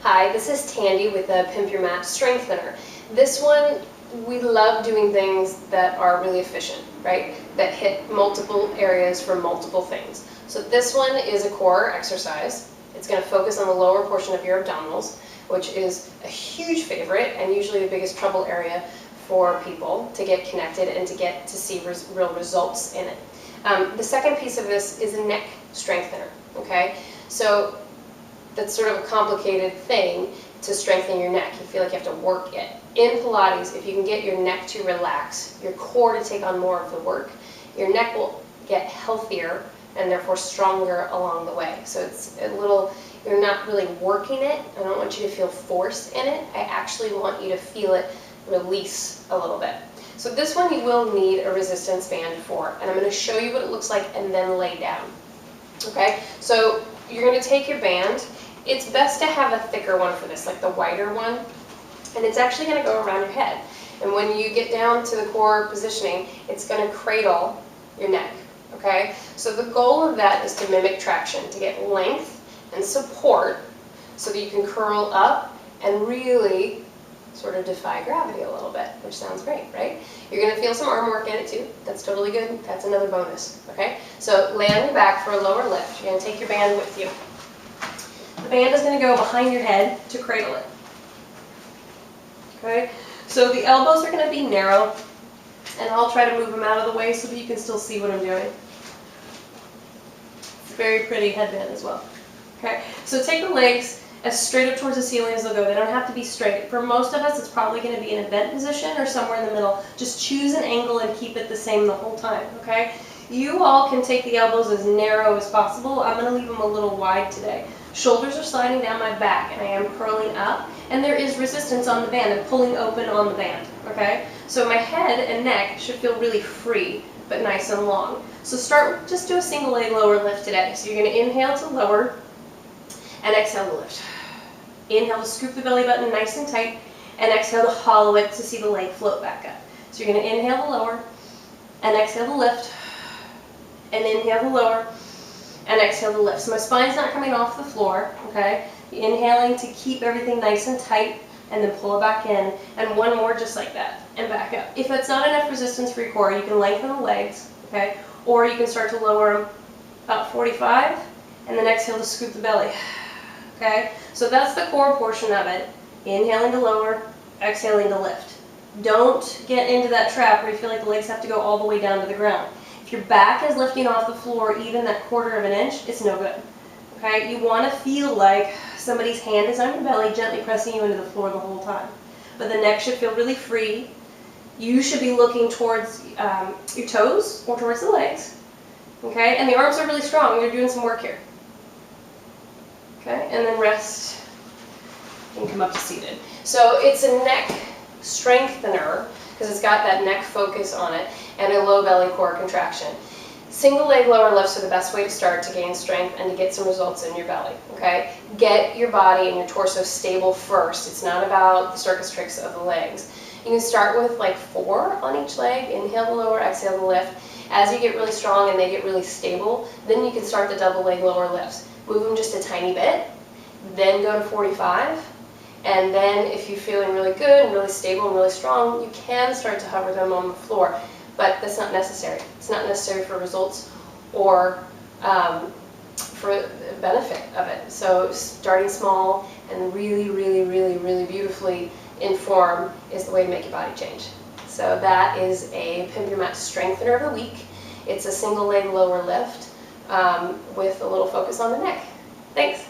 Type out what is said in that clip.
Hi, this is Tandy with the Pimp Your Mat Strengthener. This one, we love doing things that are really efficient, right? That hit multiple areas for multiple things. So this one is a core exercise. It's going to focus on the lower portion of your abdominals, which is a huge favorite and usually the biggest trouble area for people to get connected and to get to see real results in it. The second piece of this is a neck strengthener, okay? So that's sort of a complicated thing to strengthen your neck. You feel like you have to work it. In Pilates, if you can get your neck to relax, your core to take on more of the work, your neck will get healthier and therefore stronger along the way. So it's a little, you're not really working it. I don't want you to feel force in it. I actually want you to feel it release a little bit. So this one you will need a resistance band for, and I'm going to show you what it looks like and then lay down. Okay, so you're going to take your band. It's best to have a thicker one for this, like the wider one, and it's actually going to go around your head. And when you get down to the core positioning, it's going to cradle your neck. Okay, so the goal of that is to mimic traction, to get length and support so that you can curl up and really sort of defy gravity a little bit, which sounds great, right? You're going to feel some arm work in it too. That's totally good. That's another bonus, okay? So lay on your back for a lower lift. You're going to take your band with you. The band is going to go behind your head to cradle it. Okay? So the elbows are going to be narrow, and I'll try to move them out of the way so that you can still see what I'm doing. It's a very pretty headband as well. Okay? So take the legs as straight up towards the ceiling as they'll go. They don't have to be straight. For most of us, it's probably going to be in a bent position or somewhere in the middle. Just choose an angle and keep it the same the whole time, okay? You all can take the elbows as narrow as possible. I'm going to leave them a little wide today. Shoulders are sliding down my back, and I am curling up, and there is resistance on the band. I'm pulling open on the band, okay? So my head and neck should feel really free, but nice and long. So just do a single leg lower lift today. So you're going to inhale to lower, and exhale to lift. Inhale to scoop the belly button nice and tight, and exhale to hollow it to see the leg float back up. So you're going to inhale to lower, and exhale to lift, and inhale to lower, and exhale to lift. So my spine's not coming off the floor, okay? Inhaling to keep everything nice and tight, and then pull it back in, and one more just like that, and back up. If it's not enough resistance for your core, you can lengthen the legs, okay? Or you can start to lower them about 45, and then exhale to scoop the belly. Okay, so that's the core portion of it. Inhaling to lower, exhaling to lift. Don't get into that trap where you feel like the legs have to go all the way down to the ground. If your back is lifting off the floor even that 1/4 of an inch, it's no good. Okay, you want to feel like somebody's hand is on your belly, gently pressing you into the floor the whole time. But the neck should feel really free. You should be looking towards your toes or towards the legs. Okay, and the arms are really strong. You're doing some work here. Okay, and then rest and come up to seated. So it's a neck strengthener because it's got that neck focus on it and a low belly core contraction. Single leg lower lifts are the best way to start to gain strength and to get some results in your belly, okay? Get your body and your torso stable first. It's not about the circus tricks of the legs. You can start with like 4 on each leg. Inhale to lower, exhale to lift. As you get really strong and they get really stable, then you can start the double leg lower lifts. Move them just a tiny bit, then go to 45, and then if you're feeling really good and really stable and really strong, you can start to hover them on the floor, but that's not necessary. It's not necessary for results or for the benefit of it. So starting small and really, really, really, really beautifully in form is the way to make your body change. So that is a Pimp Your Mat Strengthener of the Week. It's a single leg lower lift with a little focus on the neck. Thanks.